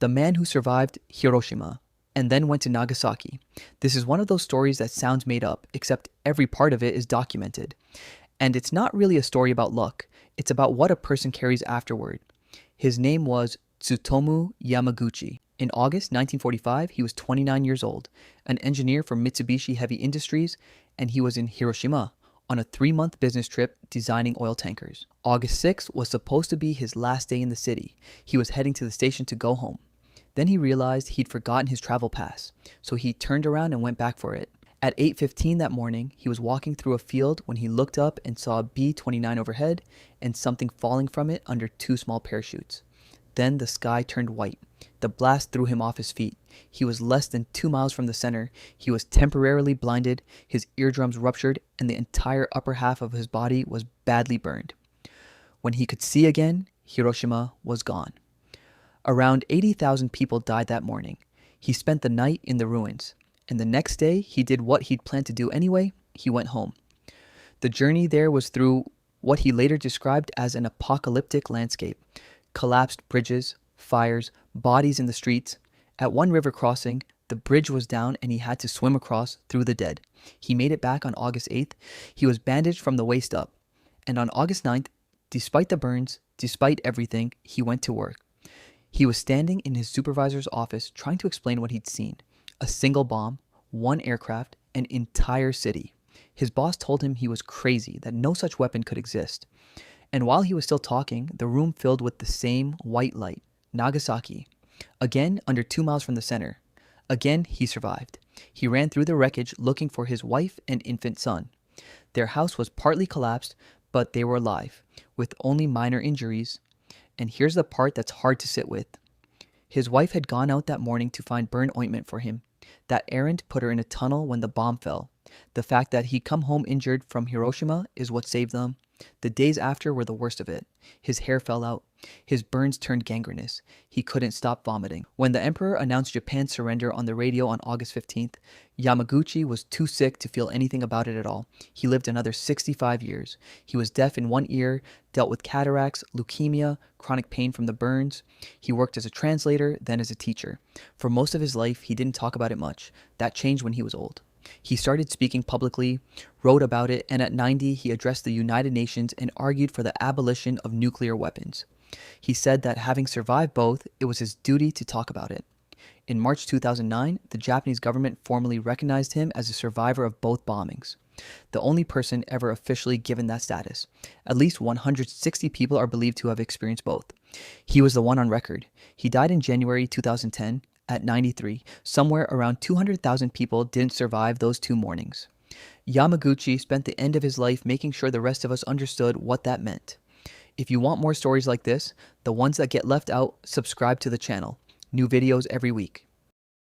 The man who survived Hiroshima and then went to Nagasaki. This is one of those stories that sounds made up, except every part of it is documented. And it's not really a story about luck, it's about what a person carries afterward. His name was Tsutomu Yamaguchi. In August 1945, he was 29 years old, an engineer for Mitsubishi Heavy Industries, and he was in Hiroshima on a 3-month business trip designing oil tankers. August 6th was supposed to be his last day in the city. He was heading to the station to go home. Then he realized he'd forgotten his travel pass, so he turned around and went back for it. At 8:15 that morning, he was walking through a field when he looked up and saw a B-29 overhead and something falling from it under 2 small parachutes. Then the sky turned white. The blast threw him off his feet. He was less than 2 miles from the center. He was temporarily blinded, his eardrums ruptured, and the entire upper half of his body was badly burned. When he could see again, Hiroshima was gone. Around 80,000 people died that morning. He spent the night in the ruins, and the next day he did what he'd planned to do anyway. He went home. The journey there was through what he later described as an apocalyptic landscape. Collapsed bridges, fires, bodies in the streets. At one river crossing, the bridge was down and he had to swim across through the dead. He made it back on August 8th. He was bandaged from the waist up. And on August 9th, despite the burns, despite everything, he went to work. He was standing in his supervisor's office trying to explain what he'd seen. A single bomb, 1 aircraft, an entire city. His boss told him he was crazy, that no such weapon could exist. And while he was still talking, the room filled with the same white light. Nagasaki. Again, under 2 miles from the center. Again, he survived. He ran through the wreckage looking for his wife and infant son. Their house was partly collapsed, but they were alive, with only minor injuries. And here's the part that's hard to sit with. His wife had gone out that morning to find burn ointment for him. That errand put her in a tunnel when the bomb fell. The fact that he'd come home injured from Hiroshima is what saved them. The days after were the worst of it. His hair fell out. His burns turned gangrenous. He couldn't stop vomiting. When the emperor announced Japan's surrender on the radio on August 15th, Yamaguchi was too sick to feel anything about it at all. He lived another 65 years. He was deaf in one ear, dealt with cataracts, leukemia, chronic pain from the burns. He worked as a translator, then as a teacher. For most of his life, he didn't talk about it much. That changed when he was old. He started speaking publicly, wrote about it, and at 90, he addressed the United Nations and argued for the abolition of nuclear weapons. He said that having survived both, it was his duty to talk about it. In March 2009, the Japanese government formally recognized him as a survivor of both bombings, the only person ever officially given that status. At least 160 people are believed to have experienced both. He was the one on record. He died in January 2010. At 93, somewhere around 200,000 people didn't survive those 2 mornings. Yamaguchi spent the end of his life making sure the rest of us understood what that meant. If you want more stories like this, the ones that get left out, subscribe to the channel. New videos every week.